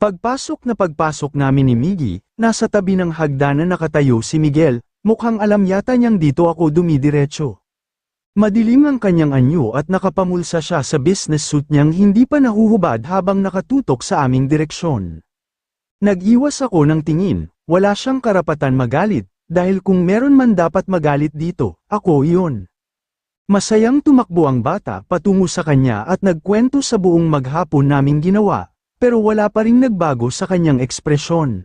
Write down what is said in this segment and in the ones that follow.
Pagpasok namin ni Miggy, nasa tabi ng hagdanan nakatayo si Miguel, mukhang alam yata niyang dito ako dumidiretso. Madilim ang kanyang anyo at nakapamulsa siya sa business suit niyang hindi pa nahuhubad habang nakatutok sa aming direksyon. Nag-iwas ako ng tingin, wala siyang karapatan magalit, dahil kung meron man dapat magalit dito, ako iyon. Masayang tumakbo ang bata patungo sa kanya at nagkwento sa buong maghapon naming ginawa, pero wala pa ring nagbago sa kanyang ekspresyon.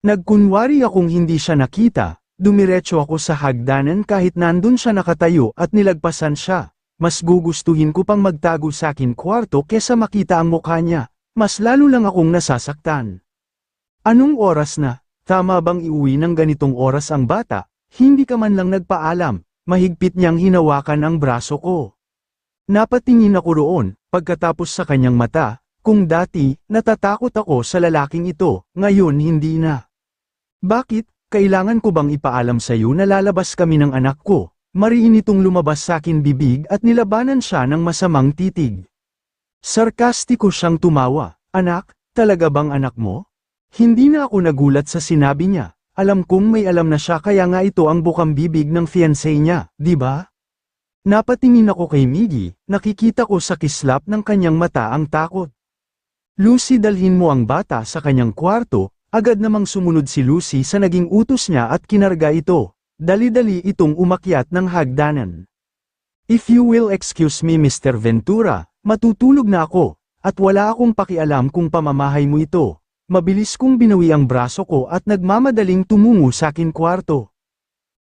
Nagkunwari akong hindi siya nakita, dumiretso ako sa hagdanan kahit nandun siya nakatayo at nilagpasan siya. Mas gugustuhin ko pang magtago sa akin kwarto kesa makita ang mukha niya, mas lalo lang akong nasasaktan. Anong oras na? Tama bang iuwi ng ganitong oras ang bata? Hindi ka man lang nagpaalam. Mahigpit niyang hinawakan ang braso ko. Napatingin ako roon, pagkatapos sa kanyang mata, kung dati, natatakot ako sa lalaking ito, ngayon hindi na. Bakit, kailangan ko bang ipaalam sa iyo na lalabas kami ng anak ko? Mariin itong lumabas sa akin bibig at nilabanan siya ng masamang titig. Sarkastiko siyang tumawa, anak, talaga bang anak mo? Hindi na ako nagulat sa sinabi niya. Alam kong may alam na siya kaya nga ito ang bukang bibig ng fiancé niya, di ba? Napatingin ako kay Miggy, nakikita ko sa kislap ng kanyang mata ang takot. Lucy, dalhin mo ang bata sa kanyang kwarto, agad namang sumunod si Lucy sa naging utos niya at kinarga ito. Dali-dali itong umakyat ng hagdanan. If you will excuse me Mr. Ventura, matutulog na ako, at wala akong pakialam kung pamamahay mo ito. Mabilis kong binawi ang braso ko at nagmamadaling tumungo sa akin kwarto.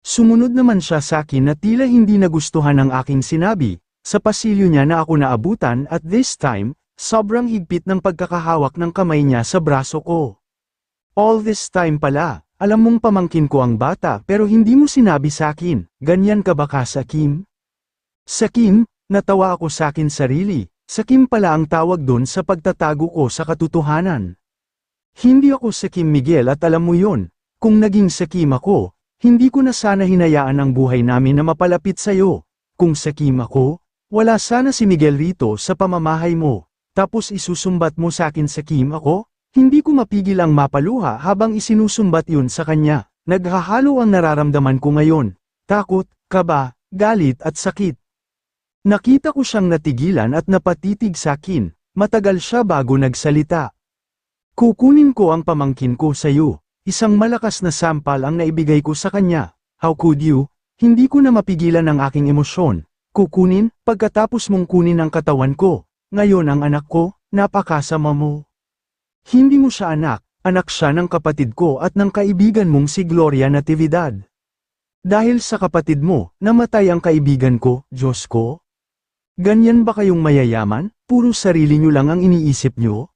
Sumunod naman siya sa akin na tila hindi nagustuhan ang aking sinabi, sa pasilyo niya na ako naabutan at this time, sobrang higpit ng pagkakahawak ng kamay niya sa braso ko. All this time pala, alam mong pamangkin ko ang bata pero hindi mo sinabi sa akin, ganyan ka ba ka sa Kim? Sa Kim, natawa ako sa akin sarili, sa Kim pala ang tawag doon sa pagtatago ko sa katotohanan. Hindi ako si Kim Miguel at alam mo yon, kung naging si Kim ako, hindi ko na sana hinayaan ang buhay namin na mapalapit sa'yo. Kung si Kim ako, wala sana si Miguel rito sa pamamahay mo, tapos isusumbat mo sa akin si Kim ako? Hindi ko mapigil ang mapaluha habang isinusumbat yun sa kanya. Naghahalo ang nararamdaman ko ngayon, takot, kaba, galit at sakit. Nakita ko siyang natigilan at napatitig sa akin, matagal siya bago nagsalita. Kukunin ko ang pamangkin ko sa iyo. Isang malakas na sampal ang naibigay ko sa kanya. How could you? Hindi ko na mapigilan ang aking emosyon. Kukunin, pagkatapos mong kunin ang katawan ko. Ngayon ang anak ko, napakasama mo. Hindi mo siya anak, anak siya ng kapatid ko at ng kaibigan mong si Gloria Natividad. Dahil sa kapatid mo, namatay ang kaibigan ko, Diyos ko. Ganyan ba kayong mayayaman? Puro sarili nyo lang ang iniisip nyo?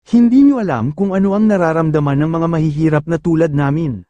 Hindi nyo alam kung ano ang nararamdaman ng mga mahihirap na tulad namin.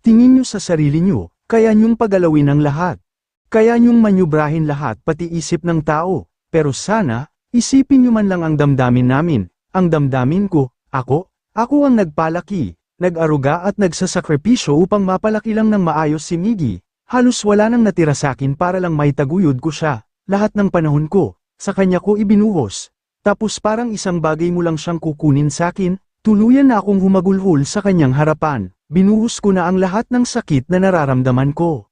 Tingin nyo sa sarili nyo, kaya nyong pagalawin ang lahat. Kaya nyong manyubrahin lahat pati isip ng tao, pero sana, isipin nyo man lang ang damdamin namin, ang damdamin ko, ako ang nagpalaki, nag-aruga at nagsasakripisyo upang mapalaki lang ng maayos si Miggy. Halos wala nang natira sa akin para lang maitaguyod ko siya, lahat ng panahon ko, sa kanya ko ibinuhos. Tapos parang isang bagay mo lang siyang kukunin sa akin, tuluyan na akong humagulhol sa kanyang harapan, binuhos ko na ang lahat ng sakit na nararamdaman ko.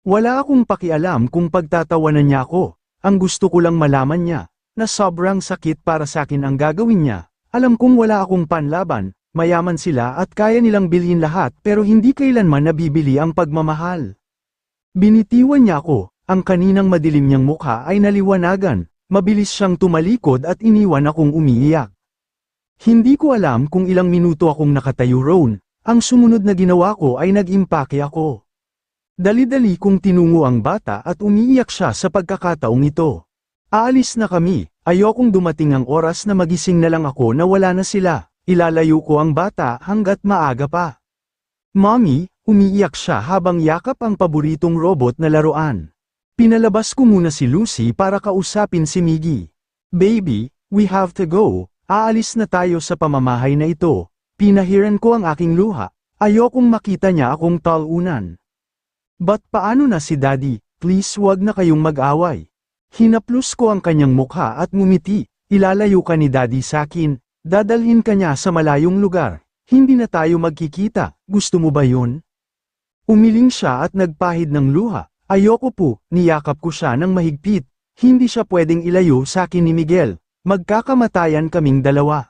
Wala akong pakialam kung pagtatawanan niya ako, ang gusto ko lang malaman niya, na sobrang sakit para sa akin ang gagawin niya. Alam kong wala akong panlaban, mayaman sila at kaya nilang bilhin lahat pero hindi kailanman nabibili ang pagmamahal. Binitiwan niya ako, ang kaninang madilim niyang mukha ay naliwanagan. Mabilis siyang tumalikod at iniwan akong umiiyak. Hindi ko alam kung ilang minuto akong nakatayo roon, ang sumunod na ginawa ko ay nag-impake ako. Dali-dali kong tinungo ang bata at umiiyak siya sa pagkakataong ito. Aalis na kami, ayokong dumating ang oras na magising na lang ako na wala na sila, ilalayo ko ang bata hanggat maaga pa. Mommy, umiiyak siya habang yakap ang paboritong robot na laruan. Pinalabas ko muna si Lucy para kausapin si Miggy. Baby, we have to go, aalis na tayo sa pamamahay na ito. Pinahiran ko ang aking luha, ayokong makita niya akong talunan. But paano na si Daddy, please wag na kayong mag-away. Hinaplos ko ang kanyang mukha at ngumiti, ilalayo ka ni Daddy sa akin, Dadalhin ka niya sa malayong lugar. Hindi na tayo magkikita, gusto mo ba yun? Umiling siya at nagpahid ng luha. Ayoko po, niyakap ko siya ng mahigpit. Hindi siya pwedeng ilayo sa akin ni Miguel. Magkakamatayan kaming dalawa.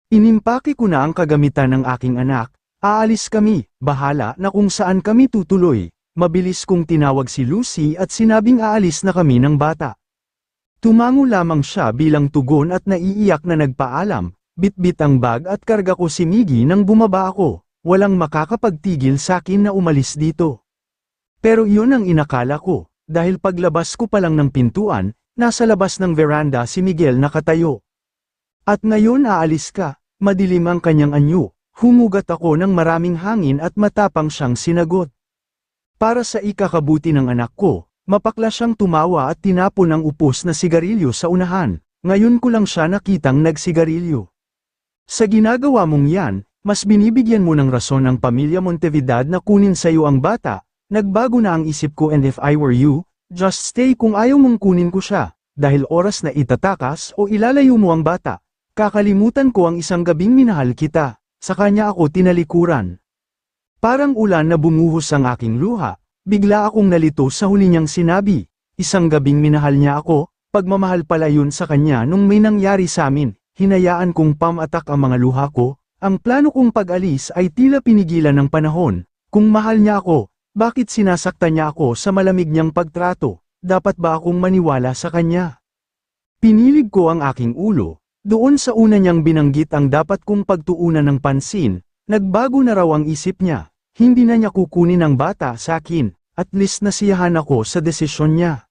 Inimpake ko na ang kagamitan ng aking anak. Aalis kami, bahala na kung saan kami tutuloy. Mabilis kong tinawag si Lucy at sinabing aalis na kami ng bata. Tumango lamang siya bilang tugon at naiiyak na nagpaalam. Bitbit ang bag at karga ko si Miggy nang bumaba ako. Walang makakapagtigil sa akin na umalis dito. Pero iyon ang inakala ko, dahil paglabas ko pa lang ng pintuan, nasa labas ng veranda si Miguel nakatayo. At ngayon aalis ka, madilim ang kanyang anyo. Humugat ako ng maraming hangin at matapang siyang sinagot. Para sa ikakabuti ng anak ko, mapakla siyang tumawa at tinapon ang upos na sigarilyo sa unahan. Ngayon ko lang siya nakitang nagsigarilyo. Sa ginagawa mong yan, mas binibigyan mo ng rason ang pamilya Montevidad na kunin sa iyo ang bata. Nagbago na ang isip ko and if I were you, just stay kung ayaw mong kunin ko siya, dahil oras na itatakas o ilalayo mo ang bata. Kakalimutan ko ang isang gabing minahal kita. Sa kanya ako tinalikuran. Parang ulan na bumuhos ang aking luha, bigla akong nalito sa huli niyang sinabi. Isang gabing minahal niya ako, pagmamahal pala yun sa kanya nung may nangyari sa amin. Hinayaan kong pamatak ang mga luha ko, ang plano kong pag-alis ay tila pinigilan ng panahon. Kung mahal niya ako, bakit sinasaktan niya ako sa malamig niyang pagtrato? Dapat ba akong maniwala sa kanya? Pinilig ko ang aking ulo. Doon sa una niyang binanggit ang dapat kong pagtuunan ng pansin, nagbago na raw ang isip niya. Hindi na niya kukunin ang bata sa akin, at least nasiyahan ako sa desisyon niya.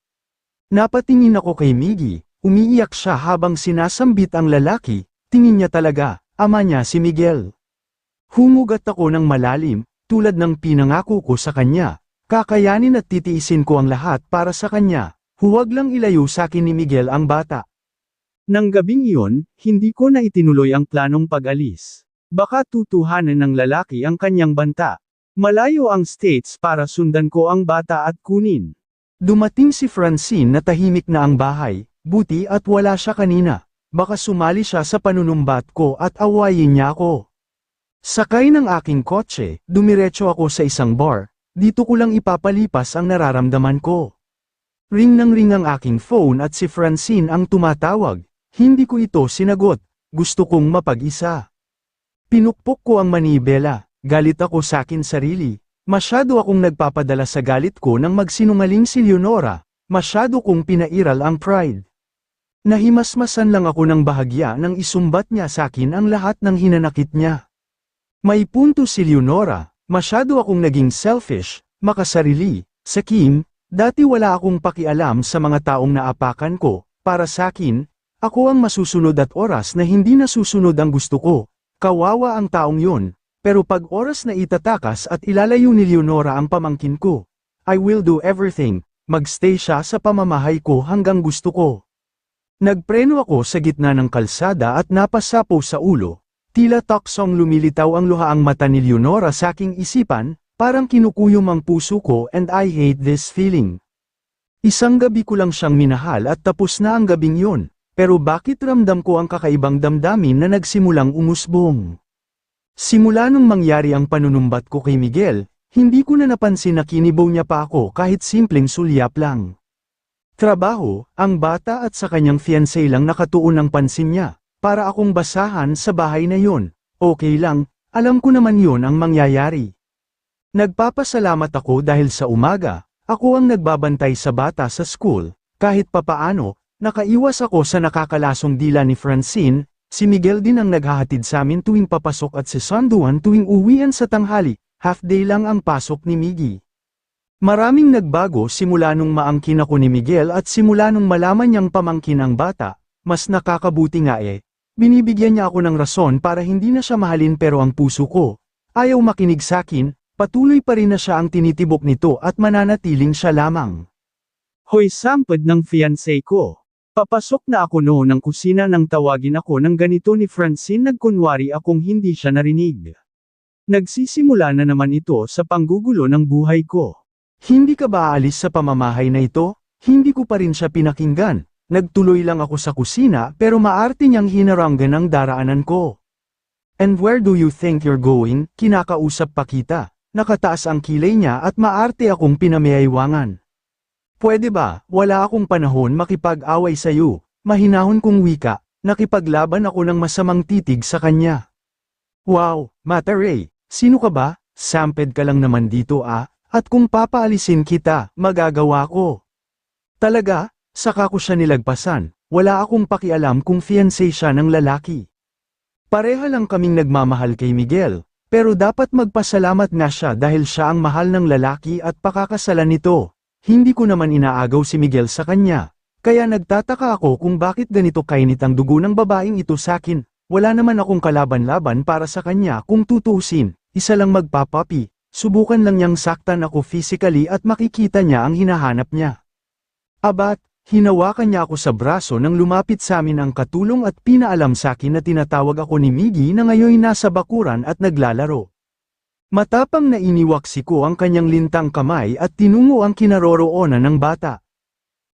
Napatingin ako kay Miggy, umiiyak siya habang sinasambit ang lalaki, tingin niya talaga, ama niya si Miguel. Humugat ako ng malalim, tulad ng pinangako ko sa kanya, kakayanin at titiisin ko ang lahat para sa kanya, huwag lang ilayo sa akin ni Miguel ang bata. Nang gabing iyon, hindi ko na itinuloy ang planong pag-alis. Baka tutuhanan ng lalaki ang kanyang banta. Malayo ang States para sundan ko ang bata at kunin. Dumating si Francine na tahimik na ang bahay, buti at wala siya kanina. Baka sumali siya sa panunumbat ko at awayin niya ako. Sakay ng aking kotse, dumiretso ako sa isang bar. Dito ko lang ipapalipas ang nararamdaman ko. Ring ng ring ang aking phone at si Francine ang tumatawag. Hindi ko ito sinagot, gusto kong mapag-isa. Pinukpok ko ang manibela, galit ako sa akin sarili, masyado akong nagpapadala sa galit ko nang magsinungaling si Leonora, masyado kong pinairal ang pride. Nahimasmasan lang ako ng bahagya nang isumbat niya sa akin ang lahat ng hinanakit niya. May punto si Leonora, masyado akong naging selfish, makasarili, sakim, dati wala akong pakialam sa mga taong naapakan ko, para sa akin, ako ang masusunod at oras na hindi nasusunod ang gusto ko. Kawawa ang taong yon, pero pag oras na itatakas at ilalayo ni Leonora ang pamangkin ko, I will do everything, magstay siya sa pamamahay ko hanggang gusto ko. Nagpreno ako sa gitna ng kalsada at napasapo sa ulo, tila taksong lumilitaw ang luhaang mata ni Leonora sa aking isipan, parang kinukuyom ang puso ko and I hate this feeling. Isang gabi ko lang siyang minahal at tapos na ang gabing yon. Pero bakit ramdam ko ang kakaibang damdamin na nagsimulang umusbong? Simula nung mangyari ang panunumbat ko kay Miguel, hindi ko na napansin na kinibaw niya pa ako kahit simpleng sulyap lang. Trabaho, ang bata at sa kanyang fiancé lang nakatuon ang pansin niya, para akong basahan sa bahay na yon. Okay lang, alam ko naman yon ang mangyayari. Nagpapasalamat ako dahil sa umaga, ako ang nagbabantay sa bata sa school, kahit papaano. Nakaiwas ako sa nakakalasong dila ni Francine, si Miguel din ang naghahatid sa amin tuwing papasok at si Sanduan tuwing uwian sa tanghali, half-day lang ang pasok ni Miggy. Maraming nagbago simula nung maangkin ako ni Miguel at simula nung malaman niyang pamangkin ang bata, mas nakakabuti nga binibigyan niya ako ng rason para hindi na siya mahalin pero ang puso ko, ayaw makinig sakin, patuloy pa rin na siya ang tinitibok nito at mananatiling siya lamang. Hoy sampad ng fiancé ko! Papasok na ako noon ng kusina nang tawagin ako ng ganito ni Francine nagkunwari akong hindi siya narinig. Nagsisimula na naman ito sa panggugulo ng buhay ko. Hindi ka ba aalis sa pamamahay na ito? Hindi ko pa rin siya pinakinggan. Nagtuloy lang ako sa kusina pero maarte niyang hinaranggan ang daraanan ko. And where do you think you're going? Kinakausap pa kita. Nakataas ang kilay niya at maarte akong pinamiyaywangan. Pwede ba, wala akong panahon makipag-away sa'yo, mahinahon kong wika, nakipaglaban ako ng masamang titig sa kanya. Wow, Mata Ray, sino ka ba? Samped ka lang naman dito at kung papaalisin kita, magagawa ko. Talaga? Saka ko siya nilagpasan, wala akong pakialam kung fiancé siya ng lalaki. Pareha lang kaming nagmamahal kay Miguel, pero dapat magpasalamat na siya dahil siya ang mahal ng lalaki at pakakasalan nito. Hindi ko naman inaagaw si Miguel sa kanya, kaya nagtataka ako kung bakit ganito kainit ang dugo ng babaeng ito sakin. Wala naman akong kalaban-laban para sa kanya kung tutuusin, isa lang magpapapi, subukan lang niyang saktan ako physically at makikita niya ang hinahanap niya. Abat, hinawakan niya ako sa braso nang lumapit sa amin ang katulong at pinaalam sa akin na tinatawag ako ni Miggy na ngayon nasa bakuran at naglalaro. Matapang na iniwaksi ko ang kanyang lintang kamay at tinungo ang kinaroroonan ng bata.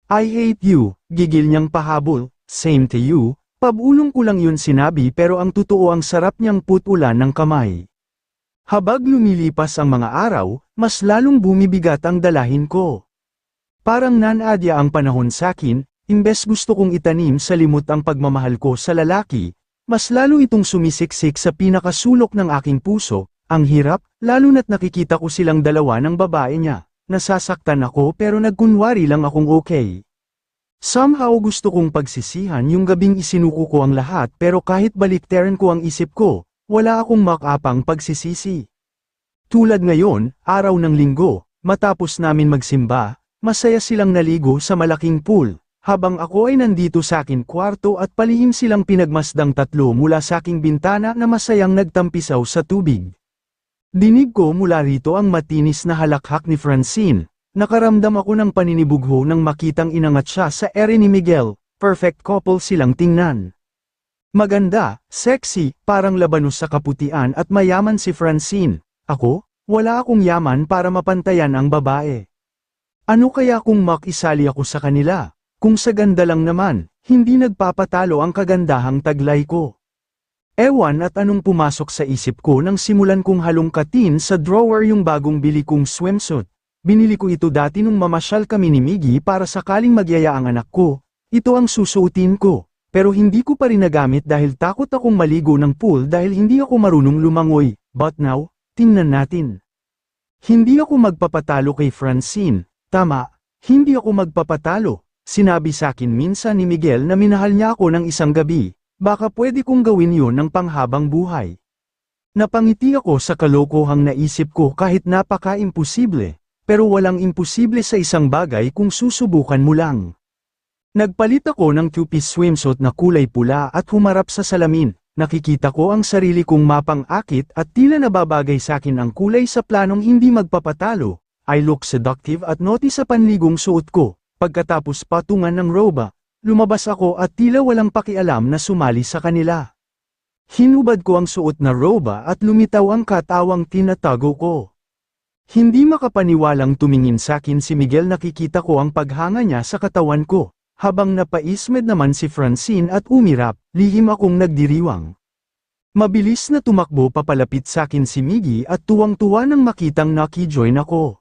I hate you, gigil niyang pahabol, same to you, pabulong ko lang yun sinabi pero ang totoo ang sarap niyang putulan ng kamay. Habang lumilipas ang mga araw, mas lalong bumibigat ang dalahin ko. Parang nanadya ang panahon sakin, imbes gusto kong itanim sa limot ang pagmamahal ko sa lalaki, mas lalo itong sumisiksik sa pinakasulok ng aking puso, ang hirap, lalo na't nakikita ko silang dalawa ng babae niya, nasasaktan ako pero nagkunwari lang akong okay. Somehow gusto kong pagsisihan yung gabing isinuko ko ang lahat pero kahit baliktaran ko ang isip ko, wala akong makapang pagsisisi. Tulad ngayon, araw ng linggo, matapos namin magsimba, masaya silang naligo sa malaking pool, habang ako ay nandito sa akin kwarto at palihim silang pinagmasdang tatlo mula sa aking bintana na masayang nagtampisaw sa tubig. Dinig ko mula rito ang matinis na halakhak ni Francine, nakaramdam ako ng paninibugho nang makitang inangat siya sa ere ni Miguel, perfect couple silang tingnan. Maganda, sexy, parang labanos sa kaputian at mayaman si Francine, ako, wala akong yaman para mapantayan ang babae. Ano kaya kung makisali ako sa kanila? Kung sa ganda lang naman, hindi nagpapatalo ang kagandahang taglay ko. Ewan at anong pumasok sa isip ko nang simulan kong halongkatin sa drawer yung bagong bili kong swimsuit. Binili ko ito dati nung mamasyal kami ni Miggy para sakaling magyaya ang anak ko. Ito ang susuotin ko, pero hindi ko pa rin nagamit dahil takot akong maligo ng pool dahil hindi ako marunong lumangoy. But now, tingnan natin. Hindi ako magpapatalo kay Francine. Tama, hindi ako magpapatalo. Sinabi sa akin minsan ni Miguel na minahal niya ako ng isang gabi, baka pwede kong gawin yon ng panghabang buhay. Napangiti ako sa kalokohang naisip ko kahit napaka-imposible, pero walang imposible sa isang bagay kung susubukan mo lang. Nagpalit ako ng two-piece swimsuit na kulay pula at humarap sa salamin, nakikita ko ang sarili kong mapang-akit at tila nababagay sa akin ang kulay sa planong hindi magpapatalo. I look seductive at naughty sa panligong suot ko. Pagkatapos patungan ng roba, lumabas ako at tila walang pakialam na sumali sa kanila. Hinubad ko ang suot na roba at lumitaw ang katawang tinatago ko. Hindi makapaniwalang tumingin sa akin si Miguel, nakikita ko ang paghanga niya sa katawan ko, habang napaismed naman si Francine at umirap, lihim akong nagdiriwang. Mabilis na tumakbo papalapit sa akin si Miggy at tuwang-tuwa nang makitang nakijoin ako.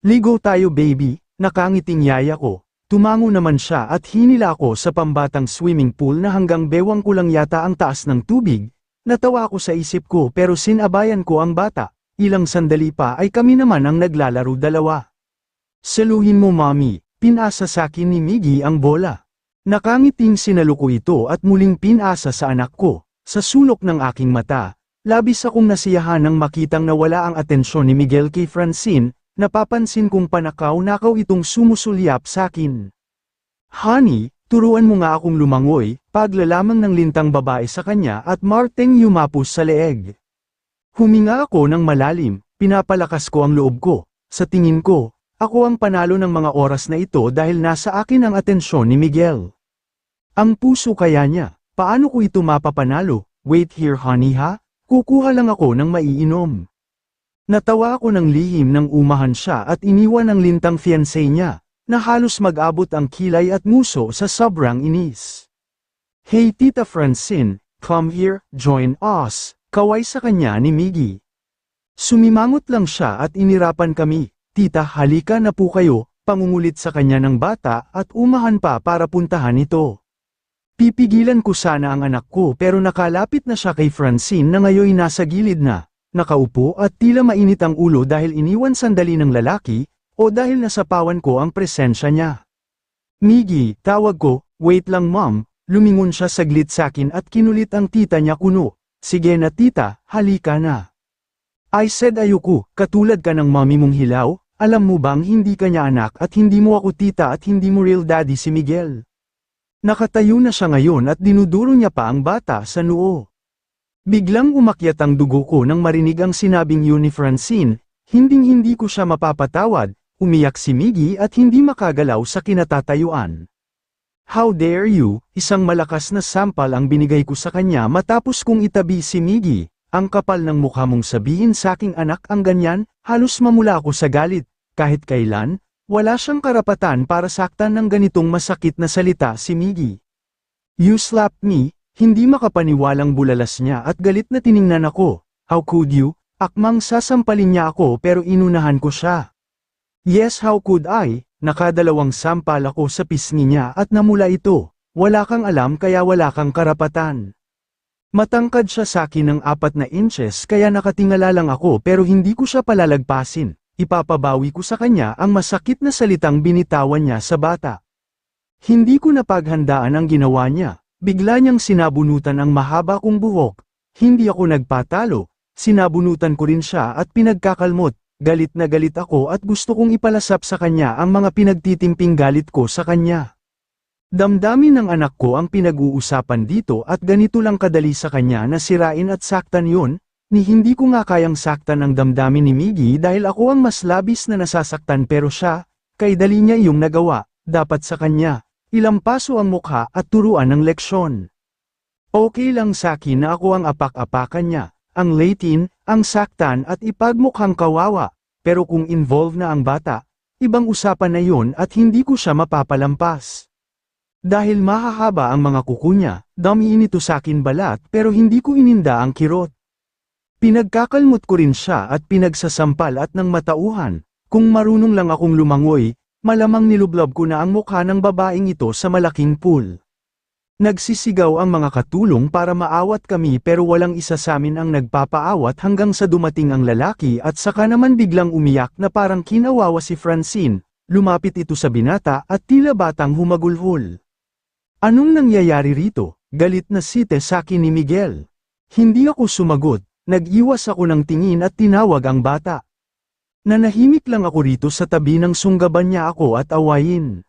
Ligo tayo baby, nakangiting yaya ko. Tumango naman siya at hinila ako sa pambatang swimming pool na hanggang bewang ko lang yata ang taas ng tubig. Natawa ako sa isip ko pero sinabayan ko ang bata. Ilang sandali pa ay kami naman ang naglalaro dalawa. Saluhin mo mami, pinasa sa akin ni Miggy ang bola. Nakangiting sinaluko ito at muling pinasa sa anak ko. Sa sulok ng aking mata, labis akong nasiyahan nang makitang nawala ang atensyon ni Miguel kay Francine. Napapansin kong panakaw-nakaw itong sumusulyap sa akin. Honey, turuan mo nga akong lumangoy, paglalamang ng lintang babae sa kanya at marteng yumapos sa leeg. Huminga ako ng malalim, pinapalakas ko ang loob ko. Sa tingin ko, ako ang panalo ng mga oras na ito dahil nasa akin ang atensyon ni Miguel. Ang puso kaya niya, paano ko ito mapapanalo? Wait here honey ha, kukuha lang ako ng maiinom. Natawa ako ng lihim nang umahan siya at iniwan ang lintang fiancé niya. na halos mag-abot ang kilay at nguso sa sobrang inis. "Hey Tita Francine, come here, join us," kaway sa kanya ni Miggy. Sumimangot lang siya at inirapan kami. "Tita, halika na po kayo," pangungulit sa kanya ng bata at umahan pa para puntahan ito. Pipigilan ko sana ang anak ko pero nakalapit na siya kay Francine na ngayon nasa gilid na, nakaupo at tila mainit ang ulo dahil iniwan sandali ng lalaki, o dahil nasapawan ko ang presensya niya. "Miggy," tawag ko. "Wait lang ma'am," lumingon siya saglit sakin at kinulit ang tita niya kuno. "Sige na tita, halika na." I said ayoko, katulad ka ng mami mong hilaw, alam mo bang hindi ka niya anak at hindi mo ako tita at hindi mo real daddy si Miguel. Nakatayo na siya ngayon at dinuduro niya pa ang bata sa noo. Biglang umakyat ang dugo ko nang marinig ang sinabing yun ni Francine, hinding-hindi ko siya mapapatawad. Umiyak si Miggy at hindi makagalaw sa kinatatayuan. "How dare you," isang malakas na sampal ang binigay ko sa kanya matapos kong itabi si Miggy. "Ang kapal ng mukha mong sabihin sa aking anak ang ganyan," halos mamula ako sa galit. Kahit kailan, wala siyang karapatan para saktan ng ganitong masakit na salita si Miggy. "You slapped me," hindi makapaniwalang bulalas niya at galit na tiningnan ako. "How could you?" Akmang sasampalin niya ako pero inunahan ko siya. "Yes, how could I?" Nakadalawang sampal ako sa pisngi niya at namula ito. "Wala kang alam kaya wala kang karapatan." Matangkad siya sa akin ng 4 inches kaya nakatingala lang ako pero hindi ko siya palalagpasin. Ipapabawi ko sa kanya ang masakit na salitang binitawan niya sa bata. Hindi ko napaghandaan ang ginawa niya. Bigla niyang sinabunutan ang mahaba kong buhok. Hindi ako nagpatalo. Sinabunutan ko rin siya at pinagkakalmot. Galit na galit ako at gusto kong ipalasap sa kanya ang mga pinagtitimping galit ko sa kanya. Damdamin ng anak ko ang pinag-uusapan dito at ganito lang kadali sa kanya na sirain at saktan yun, ni hindi ko nga kayang saktan ang damdamin ni Miggy dahil ako ang mas labis na nasasaktan pero siya, kay dali niya iyong nagawa, dapat sa kanya, ilampaso ang mukha at turuan ng leksyon. Okay lang sa akin na ako ang apak-apakan niya, ang Latin, ang saktan at ipagmukhang kawawa, pero kung involved na ang bata, ibang usapan na yun at hindi ko siya mapapalampas. Dahil mahahaba ang mga kuko niya, damiin ito sa akin balat pero hindi ko ininda ang kirot. Pinagkakalmot ko rin siya at pinagsasampal at ng matauhan, kung marunong lang akong lumangoy, malamang nilublob ko na ang mukha ng babaeng ito sa malaking pool. Nagsisigaw ang mga katulong para maawat kami pero walang isa sa amin ang nagpapaawat hanggang sa dumating ang lalaki at saka naman biglang umiyak na parang kinawawa si Francine, lumapit ito sa binata at tila batang humagulhol. "Anong nangyayari rito?" Galit na site sa akin ni Miguel. Hindi ako sumagot, nag-iwas ako ng tingin at tinawag ang bata. Nanahimik lang ako rito sa tabi ng sunggaban niya ako at awayin.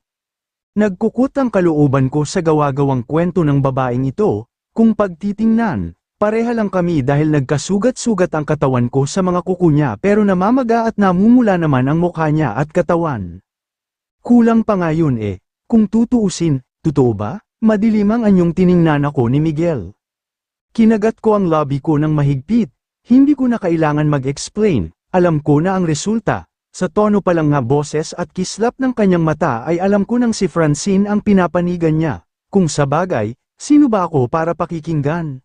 Nagkukot ang kalooban ko sa gawa-gawang kwento ng babaeng ito, kung pagtitingnan, pareha lang kami dahil nagkasugat-sugat ang katawan ko sa mga kuko niya pero namamaga at namumula naman ang mukha niya at katawan. Kulang pa nga yun eh, kung tutuusin, totoo ba? Madilim ang anyong tiningnan ako ni Miguel. Kinagat ko ang labi ko ng mahigpit, hindi ko na kailangan mag-explain, alam ko na ang resulta. Sa tono pa lang nga boses at kislap ng kanyang mata ay alam ko nang si Francine ang pinapanigan niya, kung sa bagay, sino ba ako para pakikinggan?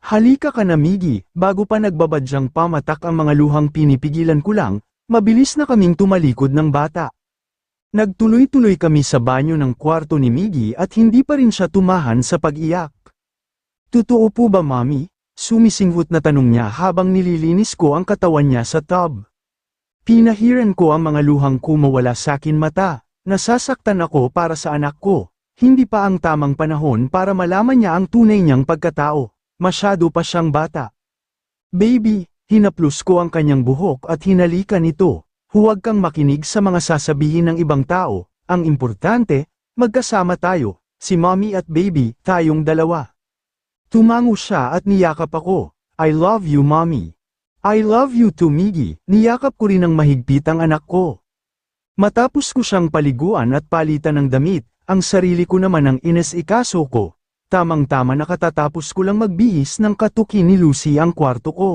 "Halika ka na Miggy," bago pa nagbabadyang pamatak ang mga luhang pinipigilan ko lang, mabilis na kaming tumalikod ng bata. Nagtuloy-tuloy kami sa banyo ng kwarto ni Miggy at hindi pa rin siya tumahan sa pag-iyak. "Totoo po ba mami?" Sumisinghot na tanong niya habang nililinis ko ang katawan niya sa tub. Pinahiran ko ang mga luhang kumawala sa akin mata, nasasaktan ako para sa anak ko, hindi pa ang tamang panahon para malaman niya ang tunay niyang pagkatao, masyado pa siyang bata. "Baby," hinaplos ko ang kanyang buhok at hinalikan ito, "huwag kang makinig sa mga sasabihin ng ibang tao, ang importante, magkasama tayo, si mommy at baby, tayong dalawa." Tumango siya at niyakap ako, "I love you mommy." "I love you too Miggy," niyakap ko rin ng mahigpit ang anak ko. Matapos ko siyang paliguan at palitan ng damit, ang sarili ko naman ang inesikaso ko. Tamang-tama nakatatapos ko lang magbihis ng katukin ni Lucy ang kwarto ko.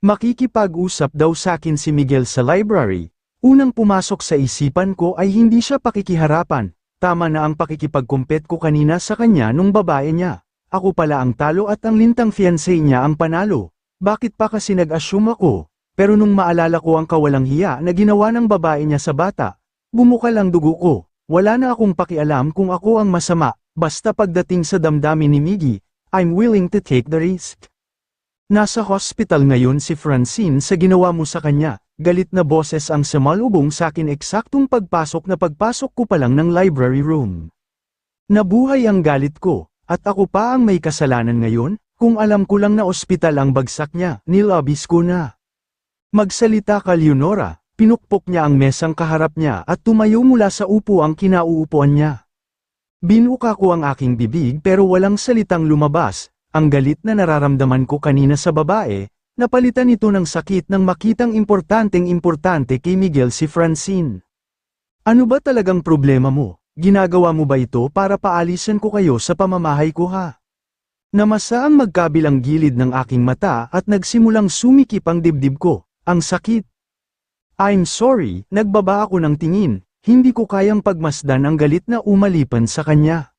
Makikipag-usap daw sa akin si Miguel sa library, Unang pumasok sa isipan ko ay hindi siya pakikiharapan, tama na ang pakikipagkumpet ko kanina sa kanya nung babae niya. Ako pala ang talo at ang lintang fiancé niya ang panalo. Bakit pa kasi nag-assume ako? Pero nung maalala ko ang kawalang hiya na ginawa ng babae niya sa bata, bumukal ang dugo ko. Wala na akong pakialam kung ako ang masama, basta pagdating sa damdamin ni Miggy, I'm willing to take the risk. Nasa hospital ngayon si Francine sa ginawa mo sa kanya. Galit na boses ang sumalubong sa akin eksaktong pagpasok ko pa lang ng library room. Nabuhay ang galit ko. At ako pa ang may kasalanan ngayon, kung alam ko lang na ospital ang bagsak niya, nilabis ko na. Magsalita ka Leonora, pinukpok niya ang mesang kaharap niya at tumayo mula sa upo ang kinauupuan niya. Binuka ko ang aking bibig pero walang salitang lumabas, ang galit na nararamdaman ko kanina sa babae, napalitan ito ng sakit nang makitang importante kay Miguel si Francine. Ano ba talagang problema mo? Ginagawa mo ba ito para paalisan ko kayo sa pamamahay ko ha? Namasa ang magkabilang gilid ng aking mata at nagsimulang sumikip ang dibdib ko, ang sakit. I'm sorry, nagbaba ako ng tingin, hindi ko kayang pagmasdan ang galit na umalipan sa kanya.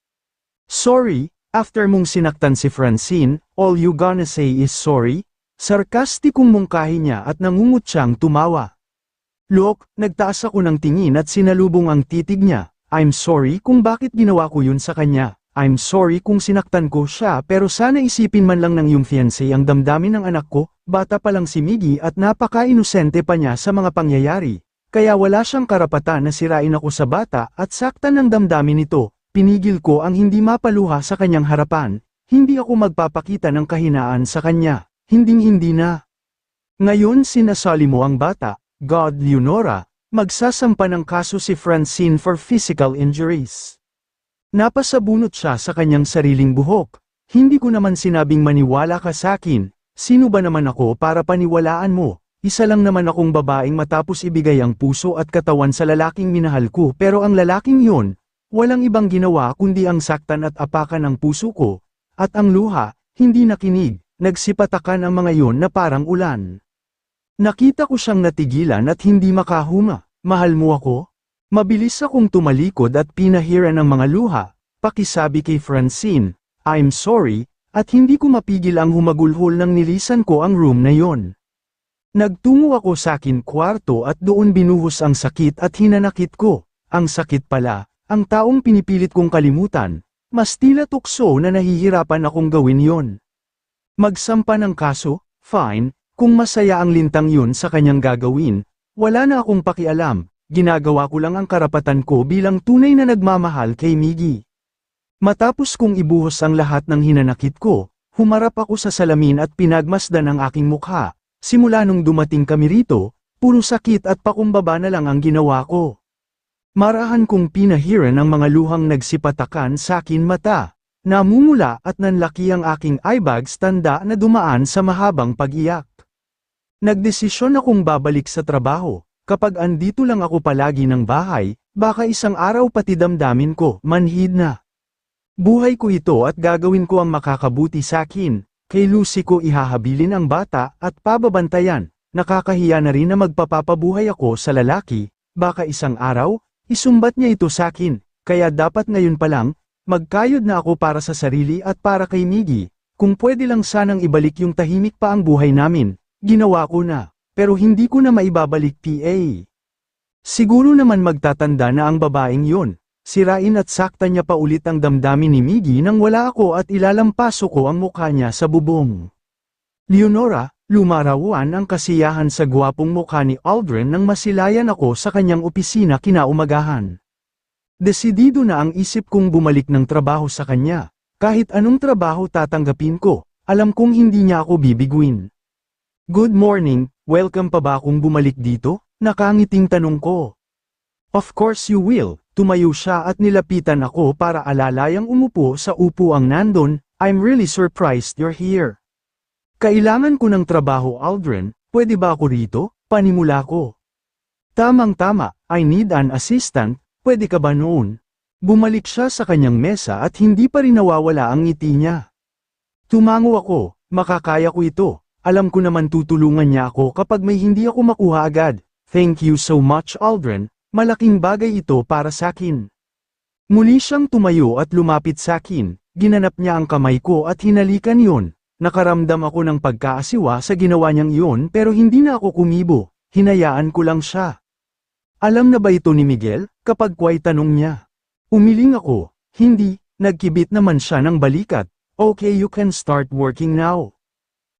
Sorry, after mong sinaktan si Francine, all you gonna say is sorry? Sarkastikong mungkahi niya at nangungut siyang tumawa. Look, nagtaas ako ng tingin at sinalubong ang titig niya. I'm sorry kung bakit ginawa ko yun sa kanya. I'm sorry kung sinaktan ko siya pero sana isipin man lang ng iyong fiancé ang damdamin ng anak ko, bata pa lang si Miggy at napaka-inosente pa niya sa mga pangyayari. Kaya wala siyang karapatan na sirain ako sa bata at saktan ng damdamin nito. Pinigil ko ang hindi mapaluha sa kanyang harapan. Hindi ako magpapakita ng kahinaan sa kanya. Hinding-hindi na. Ngayon sinasali mo ang bata, God Leonora. Magsasampa ng kaso si Francine for physical injuries. Napasabunot siya sa kanyang sariling buhok. Hindi ko naman sinabing maniwala ka sa akin. Sino ba naman ako para paniwalaan mo? Isa lang naman akong babaeng matapos ibigay ang puso at katawan sa lalaking minahal ko pero ang lalaking yun, walang ibang ginawa kundi ang saktan at apakan ang puso ko. At ang luha, hindi nakinig, nagsipatakan ang mga yon na parang ulan. Nakita ko siyang natigilan at hindi makahuma. Mahal mo ako? Mabilis akong tumalikod at pinahiran ng mga luha. Pakisabi kay Francine, I'm sorry, at hindi ko mapigil ang humagulhol nang nilisan ko ang room na yon. Nagtungo ako sa akin kwarto at doon binuhos ang sakit at hinanakit ko. Ang sakit pala, ang taong pinipilit kong kalimutan. Mas tila tukso na nahihirapan akong gawin yon. Magsampa ng kaso? Fine. Kung masaya ang lintang yun sa kanyang gagawin, wala na akong pakialam, ginagawa ko lang ang karapatan ko bilang tunay na nagmamahal kay Miggy. Matapos kong ibuhos ang lahat ng hinanakit ko, humarap ako sa salamin at pinagmasdan ang aking mukha. Simula nung dumating kami rito, puro sakit at pakumbaba na lang ang ginawa ko. Marahan kong pinahiran ang mga luhang nagsipatakan sa akin mata. Namumula at nanlaki ang aking eyebags tanda na dumaan sa mahabang pag-iyak. Nagdesisyon akong babalik sa trabaho. Kapag andito lang ako palagi ng bahay, baka isang araw pati damdamin ko, manhid na. Buhay ko ito at gagawin ko ang makakabuti sa akin. Kay Lucy ko ihahabilin ang bata at pababantayan. Nakakahiya na rin na magpapapabuhay ako sa lalaki. Baka isang araw, isumbat niya ito sa akin. Kaya dapat ngayon pa lang, magkayod na ako para sa sarili at para kay Miggy. Kung pwede lang sanang ibalik yung tahimik pa ang buhay namin. Ginawa ko na, pero hindi ko na maibabalik PA. Siguro naman magtatanda na ang babaeng yun. Sirain at saktan niya pa ulit ang damdamin ni Miggy nang wala ako at ilalampaso ko ang mukha niya sa bubong. Leonora, lumarawan ang kasiyahan sa gwapong mukha ni Aldrin nang masilayan ako sa kanyang opisina kinaumagahan. Desidido na ang isip kong bumalik ng trabaho sa kanya. Kahit anong trabaho tatanggapin ko, alam kong hindi niya ako bibiguin. Good morning, welcome pa ba akong bumalik dito? Nakangiting tanong ko. Of course you will, tumayo siya at nilapitan ako para alalayang umupo sa upuang nandon. I'm really surprised you're here. Kailangan ko ng trabaho Aldrin, pwede ba ako rito? Panimula ko. Tamang-tama, I need an assistant, pwede ka ba noon? Bumalik siya sa kanyang mesa at hindi pa rin nawawala ang ngiti niya. Tumango ako, makakaya ko ito. Alam ko naman tutulungan niya ako kapag may hindi ako makuha agad. Thank you so much Aldrin, malaking bagay ito para sakin. Muli siyang tumayo at lumapit sakin, ginanap niya ang kamay ko at hinalikan yun. Nakaramdam ako ng pagkaasiwa sa ginawa niyang iyon pero hindi na ako kumibo, hinayaan ko lang siya. Alam na ba ito ni Miguel? Kapag kway tanong niya. Umiling ako, hindi, nagkibit naman siya ng balikat. Okay, you can start working now.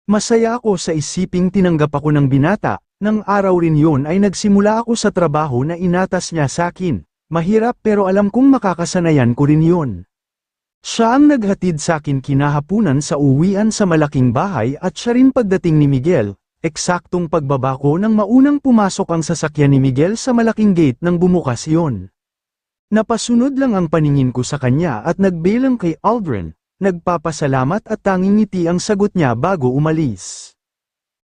Masaya ako sa isiping tinanggap ako ng binata, nang araw rin yun ay nagsimula ako sa trabaho na inatas niya sakin. Mahirap pero alam kong makakasanayan ko rin yun. Siya ang naghatid sakin kinahapunan sa uwian sa malaking bahay at siya rin pagdating ni Miguel, eksaktong pagbaba ko nang maunang pumasok ang sasakyan ni Miguel sa malaking gate nang bumukas yun. Napasunod lang ang paningin ko sa kanya at nagbilang kay Aldrin. Nagpapasalamat at tanging ngiti ang sagot niya bago umalis.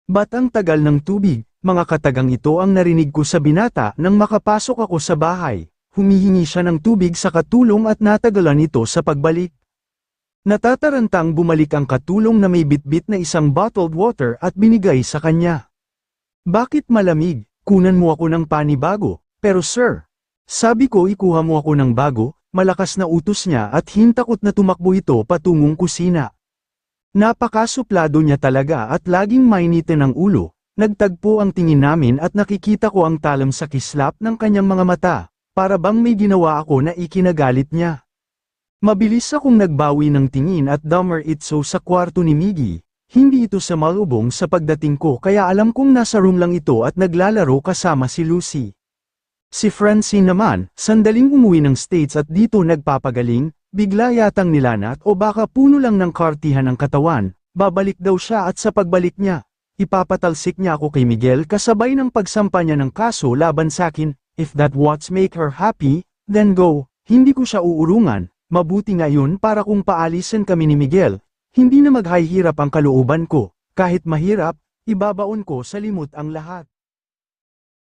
Ba't ang tagal ng tubig? Mga katagang ito ang narinig ko sa binata nang makapasok ako sa bahay. Humihingi siya ng tubig sa katulong at natagalan ito sa pagbalik. Natatarantang bumalik ang katulong na may bitbit na isang bottled water at binigay sa kanya. Bakit malamig? Kunan mo ako ng panibago. Pero sir, sabi ko ikuha mo ako ng bago. Malakas na utos niya at hintakot na tumakbo ito patungong kusina. Napakasuplado niya talaga at laging mainitin ang ulo. Nagtagpo ang tingin namin at nakikita ko ang talam sa kislap ng kanyang mga mata, para bang may ginawa ako na ikinagalit niya. Mabilis akong nagbawi ng tingin at dummer itso sa kwarto ni Miggy. Hindi ito sa malubong sa pagdating ko kaya alam kong nasa room lang ito at naglalaro kasama si Lucy. Si Francine naman, sandaling umuwi ng States at dito nagpapagaling, bigla yatang nilanat o baka puno lang ng kartihan ang katawan, babalik daw siya at sa pagbalik niya, ipapatalsik niya ako kay Miguel kasabay ng pagsampa niya ng kaso laban sakin, if that what's make her happy, then go, hindi ko siya uurungan, mabuti nga yun para kung paalisin kami ni Miguel, hindi na maghahirap ang kalooban ko, kahit mahirap, ibabaon ko sa limot ang lahat.